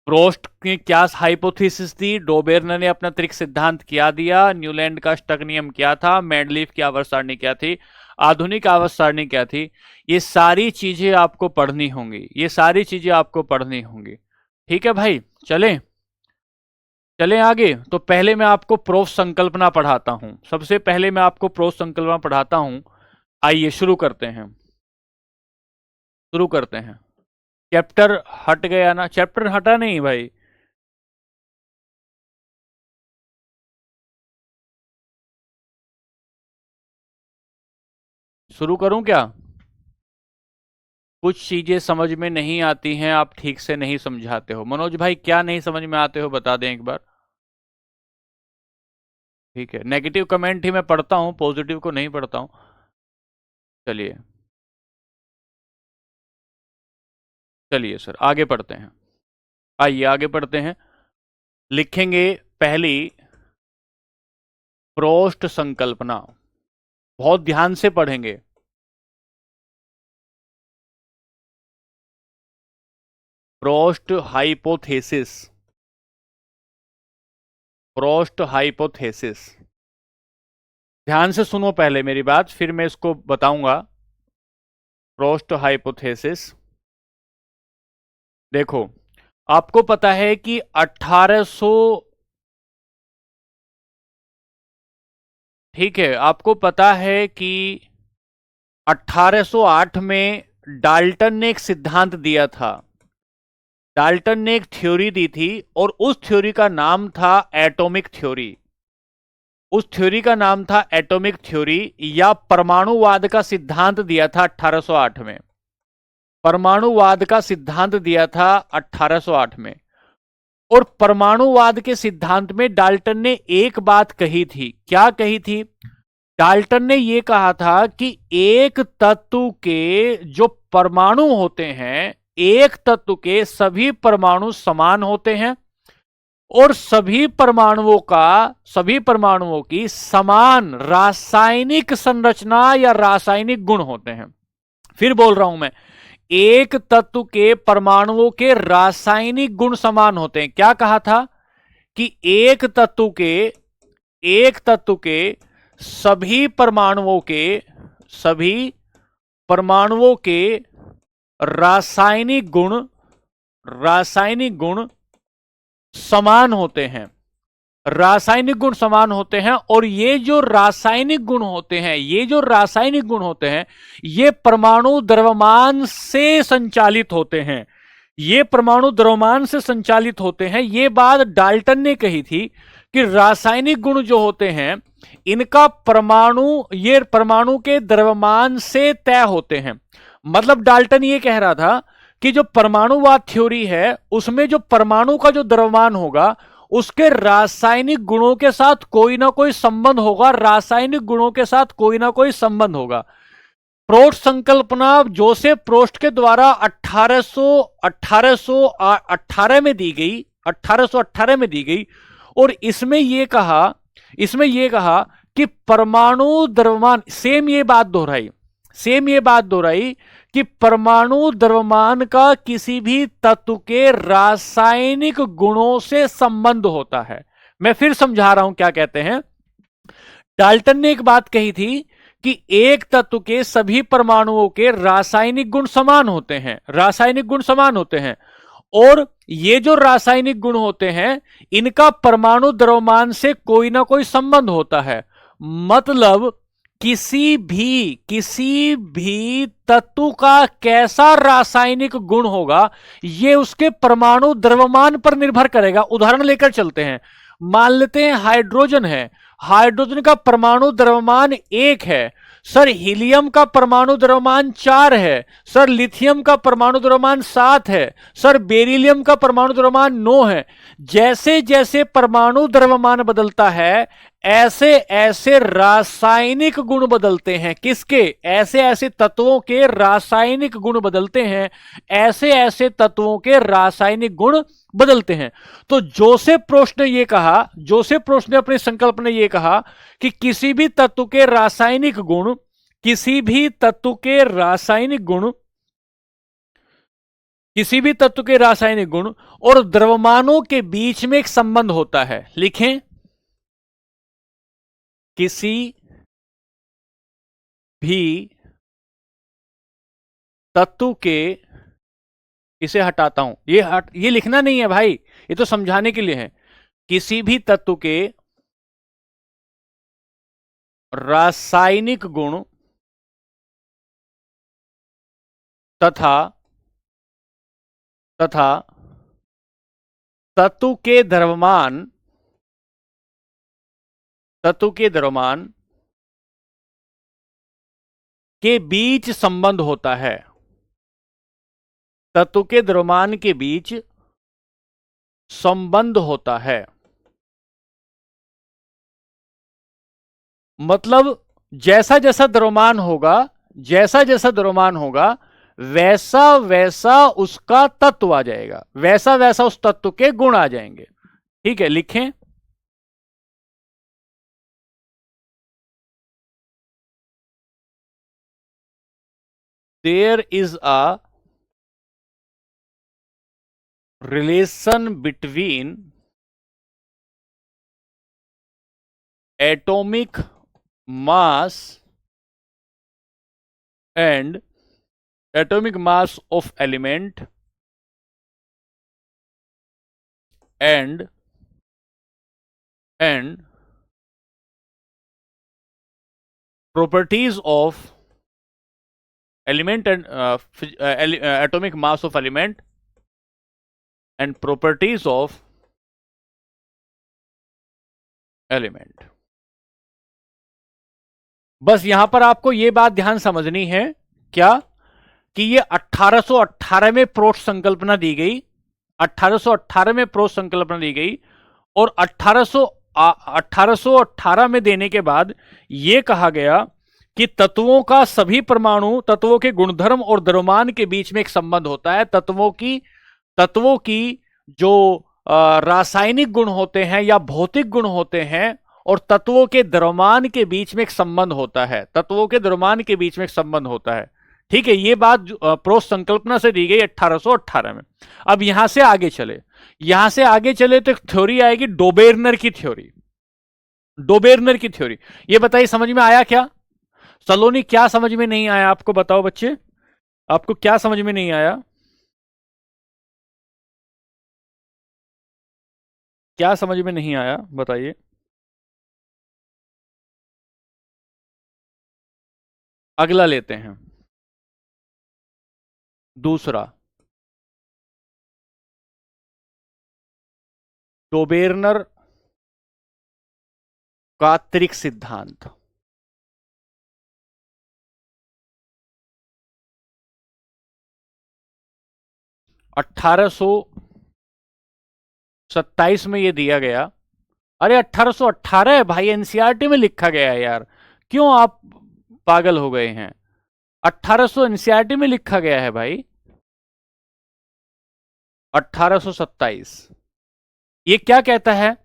प्रोस्ट की क्या हाइपोथेसिस थी? डोबेरनर ने अपना त्रिक सिद्धांत क्या दिया? न्यूलैंड का स्टक नियम क्या था? मेंडलीफ की आवर्त सारणी क्या थी? आधुनिक आवर्त सारणी क्या थी? ये सारी चीजें आपको पढ़नी होंगी, ये सारी चीजें आपको पढ़नी होंगी। ठीक है भाई, चलें चलें आगे। तो पहले मैं आपको प्रोफ संकल्पना पढ़ाता हूं, सबसे पहले मैं आपको प्रोफ संकल्पना पढ़ाता हूं। आइए शुरू करते हैं, शुरू करते हैं। चैप्टर हट गया ना? चैप्टर हटा नहीं भाई, शुरू करूं क्या? कुछ चीजें समझ में नहीं आती हैं, आप ठीक से नहीं समझाते हो। मनोज भाई, क्या नहीं समझ में आते हो बता दें एक बार। ठीक है, नेगेटिव कमेंट ही मैं पढ़ता हूं, पॉजिटिव को नहीं पढ़ता हूं। चलिए चलिए सर, आगे पढ़ते हैं। आइए आगे पढ़ते हैं। लिखेंगे पहली प्रोस्ट संकल्पना, बहुत ध्यान से पढ़ेंगे। प्रोस्ट हाइपोथेसिस, प्रोस्ट हाइपोथेसिस। ध्यान से सुनो पहले मेरी बात, फिर मैं इसको बताऊंगा। प्रोस्ट हाइपोथेसिस, देखो, आपको पता है कि 1800, ठीक है, आपको पता है कि 1808 में डाल्टन ने एक सिद्धांत दिया था। डाल्टन ने एक थ्योरी दी थी और उस थ्योरी का नाम था एटॉमिक थ्योरी। उस थ्योरी का नाम था एटॉमिक थ्योरी या परमाणुवाद का सिद्धांत दिया था 1808 में। परमाणुवाद का सिद्धांत दिया था 1808 में। और परमाणुवाद के सिद्धांत में डाल्टन ने एक बात कही थी। क्या कही थी? डाल्टन ने यह कहा था कि एक तत्व के जो परमाणु होते हैं, एक तत्व के सभी परमाणु समान होते हैं और सभी परमाणुओं की समान रासायनिक संरचना या रासायनिक गुण होते हैं। फिर बोल रहा हूं मैं, एक तत्व के परमाणुओं के रासायनिक गुण समान होते हैं। क्या कहा था? कि एक तत्व के सभी परमाणुओं के रासायनिक गुण समान होते हैं। रासायनिक गुण समान होते हैं और ये जो रासायनिक गुण होते हैं, ये परमाणु द्रव्यमान से संचालित होते हैं। ये बात डाल्टन ने कही थी कि रासायनिक गुण जो होते हैं, इनका परमाणु के द्रव्यमान से तय होते हैं। मतलब डाल्टन ये कह रहा था कि जो परमाणुवाद थ्योरी है, उसमें जो परमाणु का जो द्रव्यमान होगा, उसके रासायनिक गुणों के साथ कोई ना कोई संबंध होगा। प्रोस्ट संकल्पना जोसेफ प्रोस्ट के द्वारा 1818 में दी गई, 1818 में दी गई। और इसमें यह कहा कि परमाणु द्रव्यमान, सेम ये बात दोहराई कि परमाणु द्रव्यमान का किसी भी तत्व के रासायनिक गुणों से संबंध होता है। मैं फिर समझा रहा हूं क्या कहते हैं। डाल्टन ने एक बात कही थी कि एक तत्व के सभी परमाणुओं के रासायनिक गुण समान होते हैं, और ये जो रासायनिक गुण होते हैं, इनका परमाणु द्रव्यमान से कोई ना कोई संबंध होता है। मतलब किसी भी तत्व का कैसा रासायनिक गुण होगा, ये उसके परमाणु द्रव्यमान पर निर्भर करेगा। उदाहरण लेकर चलते हैं। मान लेते हैं हाइड्रोजन है, हाइड्रोजन का परमाणु द्रव्यमान 1 है। सर हीलियम का परमाणु द्रव्यमान 4 है। सर लिथियम का परमाणु द्रव्यमान 7 है। सर बेरिलियम का परमाणु द्रव्यमान 9 है। जैसे जैसे परमाणु द्रव्यमान बदलता है, ऐसे ऐसे रासायनिक गुण बदलते हैं। किसके? ऐसे ऐसे तत्वों के रासायनिक गुण बदलते हैं। ऐसे ऐसे तत्वों के रासायनिक गुण बदलते हैं। तो जोसेफ प्रोस्ट ने यह कहा, जोसेफ प्रोस्ट ने अपनी संकल्पना यह कहा कि किसी भी तत्व के रासायनिक गुण, किसी भी तत्व के रासायनिक गुण, किसी भी तत्व के रासायनिक गुण और द्रव्यमानों के बीच में एक संबंध होता है। लिखें, किसी भी तत्व के, इसे हटाता हूं, ये लिखना नहीं है भाई, ये तो समझाने के लिए है। किसी भी तत्व के रासायनिक गुण तथा तथा तत्व के द्रव्यमान, तत्व के द्रव्यमान के बीच संबंध होता है। तत्व के द्रव्यमान के बीच संबंध होता है। मतलब जैसा जैसा द्रव्यमान होगा, जैसा जैसा द्रव्यमान होगा, वैसा वैसा उसका तत्व आ जाएगा, वैसा वैसा उस तत्व के गुण आ जाएंगे। ठीक है, लिखें, there is a relation between atomic mass and atomic mass of element and properties of element and atomic mass of element and properties of element। बस यहां पर आपको यह बात ध्यान समझनी है, क्या कि ये 1818 में प्रोस्ट संकल्पना दी गई, 1818 में प्रोस्ट संकल्पना दी गई, और 1818 में देने के बाद यह कहा गया कि तत्वों का सभी परमाणु, तत्वों के गुणधर्म और द्रव्यमान के बीच में एक संबंध होता है। तत्वों की जो रासायनिक गुण होते हैं या भौतिक गुण होते हैं, और तत्वों के द्रव्यमान के बीच में एक संबंध होता है। तत्वों के द्रव्यमान के बीच में एक संबंध होता है। ठीक है, यह बात प्रोस्ट संकल्पना से दी गई 1818 में। अब यहां से आगे चले, यहां से आगे चले तो एक थ्योरी आएगी, डोबेर्नर की थ्योरी। डोबेर्नर की थ्योरी, यह बताइए समझ में आया क्या? सलोनी, क्या समझ में नहीं आया आपको? बताओ बच्चे, आपको क्या समझ में नहीं आया? क्या समझ में नहीं आया बताइए। अगला लेते हैं, दूसरा, डोबेर्नर का त्रिक सिद्धांत। अठारह सौ 27 में यह दिया गया। अरे 1818 है भाई, एनसीईआरटी में लिखा गया है यार, क्यों आप पागल हो गए हैं? 1800 एनसीईआरटी में लिखा गया है भाई। 1827 ये क्या कहता है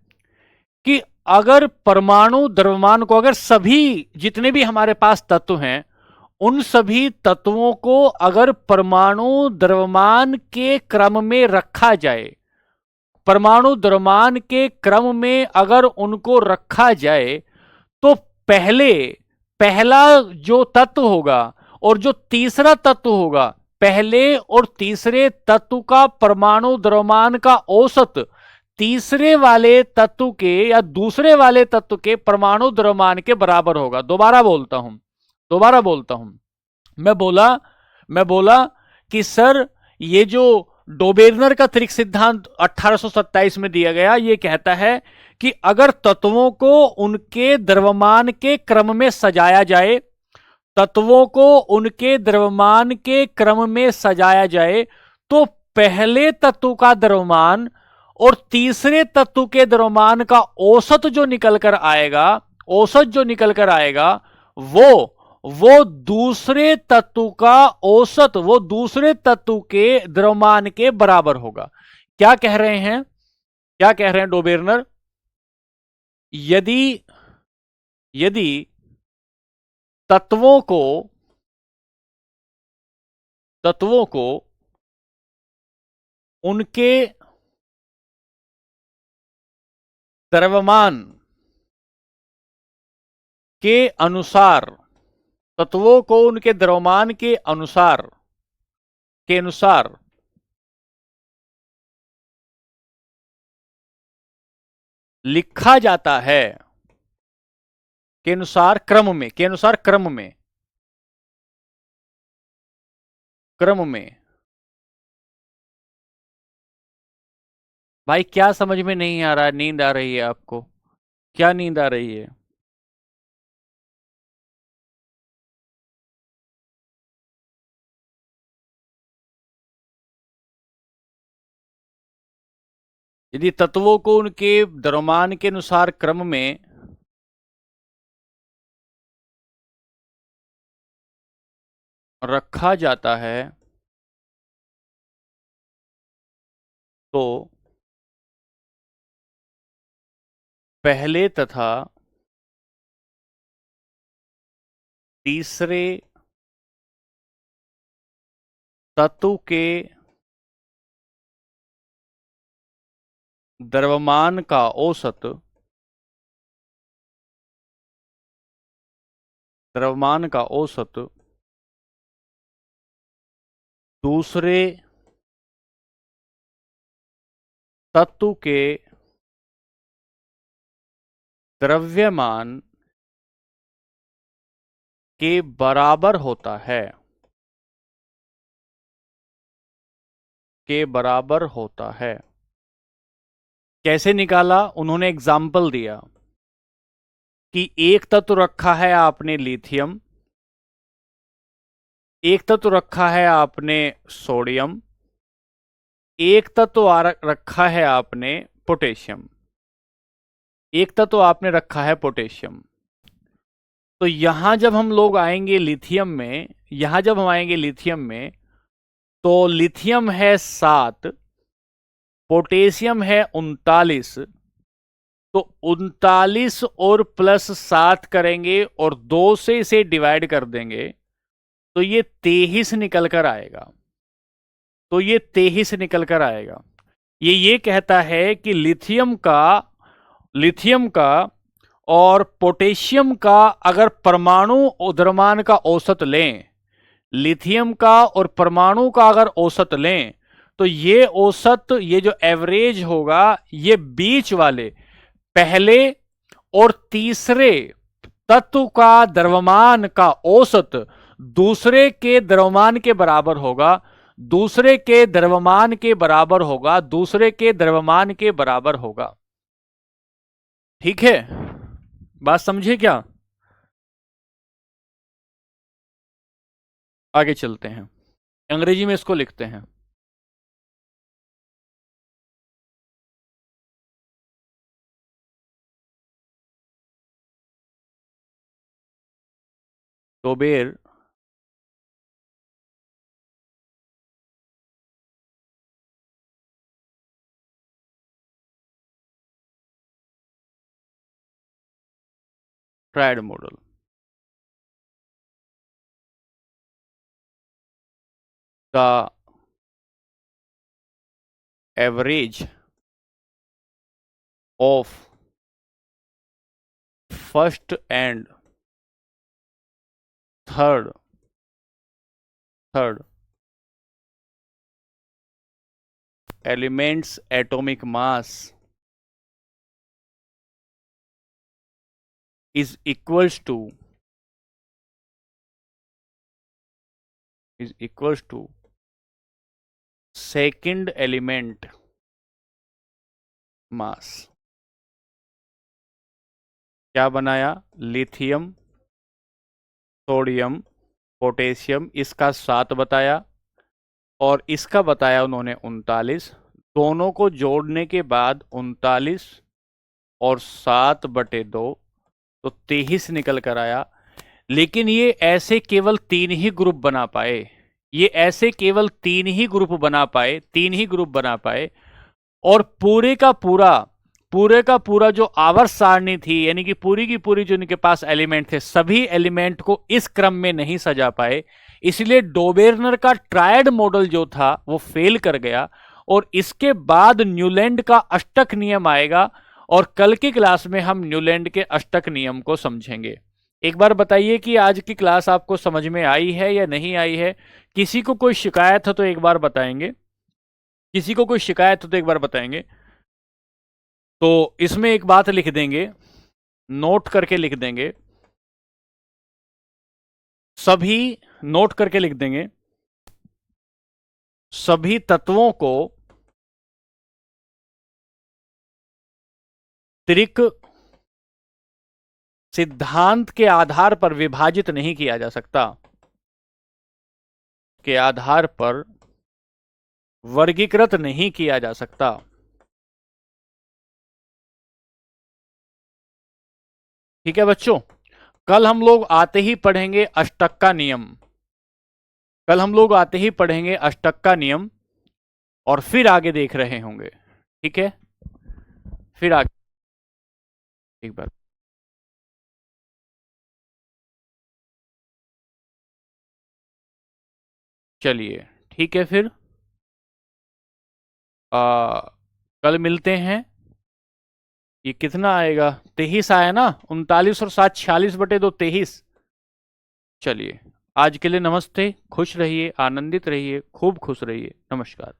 कि अगर परमाणु द्रव्यमान को, अगर सभी जितने भी हमारे पास तत्व हैं, उन सभी तत्वों को अगर परमाणु द्रव्यमान के क्रम में रखा जाए, परमाणु द्रव्यमान के क्रम में अगर उनको रखा जाए, तो पहला जो तत्व होगा और जो तीसरा तत्व होगा, पहले और तीसरे तत्व का परमाणु द्रव्यमान का औसत तीसरे वाले तत्व के या दूसरे वाले तत्व के परमाणु द्रव्यमान के बराबर होगा। दोबारा बोलता हूं। मैं बोला कि सर ये जो डोबेर्नर का त्रिक सिद्धांत 1827 में दिया गया, ये कहता है कि अगर तत्वों को उनके द्रव्यमान के क्रम में सजाया जाए, तत्वों को उनके द्रव्यमान के क्रम में सजाया जाए, तो पहले तत्व का द्रव्यमान और तीसरे तत्व के द्रव्यमान का औसत जो निकल कर आएगा, वो दूसरे तत्व का औसत, वो दूसरे तत्व के द्रव्यमान के बराबर होगा। क्या कह रहे हैं डोबेर्नर? यदि यदि तत्वों को उनके द्रव्यमान के अनुसार, तत्वों को उनके द्रव्यमान के अनुसार लिखा जाता है, के अनुसार क्रम में। भाई क्या समझ में नहीं आ रहा है? नींद आ रही है आपको? क्या नींद आ रही है? यदि तत्वों को उनके द्रव्यमान के अनुसार क्रम में रखा जाता है, तो पहले तथा तीसरे तत्व के द्रव्यमान का औसत दूसरे तत्व के द्रव्यमान के बराबर होता है, कैसे निकाला? उन्होंने एग्जाम्पल दिया कि एक तत्व रखा है आपने लिथियम, एक तत्व रखा है आपने सोडियम, एक तत्व रखा है आपने पोटेशियम, एक तत्व आपने रखा है पोटेशियम। तो यहां जब हम लोग आएंगे लिथियम में, तो लिथियम है 7, पोटेशियम है 39, तो 39 और +7 करेंगे और 2 से इसे डिवाइड कर देंगे, तो ये 23 निकल कर आएगा। ये कहता है कि लिथियम का और पोटेशियम का अगर परमाणु द्रव्यमान का औसत लें, लिथियम का और परमाणु का अगर औसत लें, तो ये औसत, ये जो एवरेज होगा, ये बीच वाले पहले और तीसरे तत्व का द्रव्यमान का औसत दूसरे के द्रव्यमान के बराबर होगा, ठीक है? बात समझे क्या? आगे चलते हैं, अंग्रेजी में इसको लिखते हैं। Dobereiner triad model. The average of first and third elements atomic mass is equals to second element mass. क्या बनाया? लिथियम, सोडियम, पोटेशियम, इसका 7 बताया और इसका बताया उन्होंने 39। दोनों को जोड़ने के बाद 39 और 7/2 तो 23 निकल कर आया। लेकिन ये ऐसे केवल 3 ही ग्रुप बना पाए, ये ऐसे केवल 3 ही ग्रुप बना पाए, 3 ही ग्रुप बना पाए। और पूरे का पूरा जो आवर्त सारणी थी, यानी कि पूरी की पूरी जो इनके पास एलिमेंट थे, सभी एलिमेंट को इस क्रम में नहीं सजा पाए। इसलिए डोबेर्नर का ट्रायड मॉडल जो था वो फेल कर गया। और इसके बाद न्यूलैंड का अष्टक नियम आएगा और कल की क्लास में हम न्यूलैंड के अष्टक नियम को समझेंगे। एक बार बताइए कि आज की क्लास आपको समझ में आई है या नहीं आई है? किसी को कोई शिकायत हो तो एक बार बताएंगे, किसी को कोई शिकायत हो तो एक बार बताएंगे। तो इसमें एक बात लिख देंगे, नोट करके लिख देंगे, सभी नोट करके लिख देंगे, सभी तत्वों को त्रिक सिद्धांत के आधार पर विभाजित नहीं किया जा सकता, के आधार पर वर्गीकृत नहीं किया जा सकता। ठीक है बच्चों, कल हम लोग आते ही पढ़ेंगे अष्टक का नियम, कल हम लोग आते ही पढ़ेंगे अष्टक का नियम और फिर आगे देख रहे होंगे। ठीक है, फिर आगे एक बार चलिए, ठीक है फिर कल मिलते हैं। ये कितना आएगा? 23 आया ना, 39 और 7 46/2 23। चलिए, आज के लिए नमस्ते, खुश रहिए, आनंदित रहिए, खूब खुश रहिए, नमस्कार।